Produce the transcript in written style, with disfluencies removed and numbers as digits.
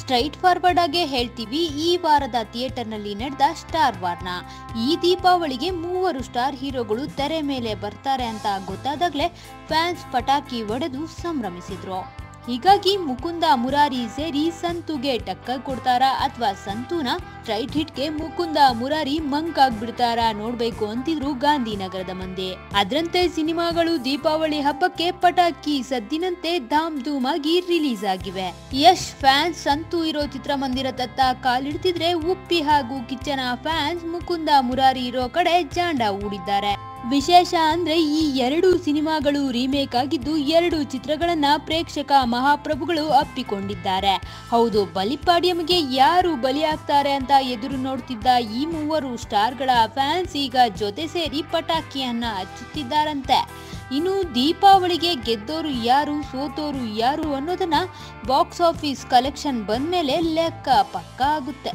Straight forward ಆಗಿ ಹೇಳ್ತೀವಿ, ಈ ವಾರದ ಥಿಯೇಟರ್ ನಲ್ಲಿ ನಡೆದ ಸ್ಟಾರ್ ವಾರ್ನ. ಈ ದೀಪಾವಳಿಗೆ 3 ಸ್ಟಾರ್ ಹೀರೋಗಳು ತೆರೆ ಮೇಲೆ ಬರ್ತಾರೆ ಅಂತ ಗೊತ್ತಾದಾಗ್ಲೇ ಫ್ಯಾನ್ಸ್ ಪಟಾಕಿ ಹೊಡೆದು ಸಂಭ್ರಮಿಸಿದ್ರು. ಹೀಗಾಗಿ ಮುಕುಂದ ಮುರಾರಿ ಸೇರಿ ಸಂತುಗೆ ಟಕ್ಕರ್ ಕೊಡ್ತಾರಾ ಅಥವಾ ಸಂತೂನ ಸ್ಟ್ರೈಟ್ ಹಿಟ್ಗೆ ಮುಕುಂದ ಮುರಾರಿ ಮಂಕ್ ಆಗ್ಬಿಡ್ತಾರಾ ನೋಡ್ಬೇಕು ಅಂತಿದ್ರು ಗಾಂಧಿನಗರದ ಮಂದಿ. ಅದ್ರಂತೆ ಸಿನಿಮಾಗಳು ದೀಪಾವಳಿ ಹಬ್ಬಕ್ಕೆ ಪಟಾಕಿ ಸದ್ದಿನಂತೆ ಧಾಮ್ ಧೂಮ್ ಆಗಿ ರಿಲೀಸ್ ಆಗಿವೆ. ಯಶ್ ಫ್ಯಾನ್ಸ್ ಸಂತು ಇರೋ ಚಿತ್ರಮಂದಿರದತ್ತ ಕಾಲಿಡ್ತಿದ್ರೆ, ಉಪ್ಪಿ ಹಾಗೂ ಕಿಚ್ಚನ ಫ್ಯಾನ್ಸ್ ಮುಕುಂದ ಮುರಾರಿ ಇರೋ ಕಡೆ ಜಾಂಡ ಹೂಡಿದ್ದಾರೆ. ವಿಶೇಷ ಅಂದ್ರೆ ಈ 2 ಸಿನಿಮಾಗಳು ರೀಮೇಕ್ ಆಗಿದ್ದು 2 ಚಿತ್ರಗಳನ್ನ ಪ್ರೇಕ್ಷಕ ಮಹಾಪ್ರಭುಗಳು ಅಪ್ಪಿಕೊಂಡಿದ್ದಾರೆ. ಹೌದು, ಬಲಿಪಾಡ್ಯಂಗೆ ಯಾರು ಬಲಿಯಾಗ್ತಾರೆ ಅಂತ ಎದುರು ನೋಡ್ತಿದ್ದ ಈ 3 ಸ್ಟಾರ್ಗಳ ಫ್ಯಾನ್ಸ್ ಈಗ ಜೊತೆ ಸೇರಿ ಪಟಾಕಿಯನ್ನ ಹಚ್ಚುತ್ತಿದ್ದಾರಂತೆ. ಇನ್ನು ದೀಪಾವಳಿಗೆ ಗೆದ್ದೋರು ಯಾರು, ಸೋತೋರು ಯಾರು ಅನ್ನೋದನ್ನ ಬಾಕ್ಸ್ ಆಫೀಸ್ ಕಲೆಕ್ಷನ್ ಬಂದ್ಮೇಲೆ ಲೆಕ್ಕ ಪಕ್ಕ ಆಗುತ್ತೆ.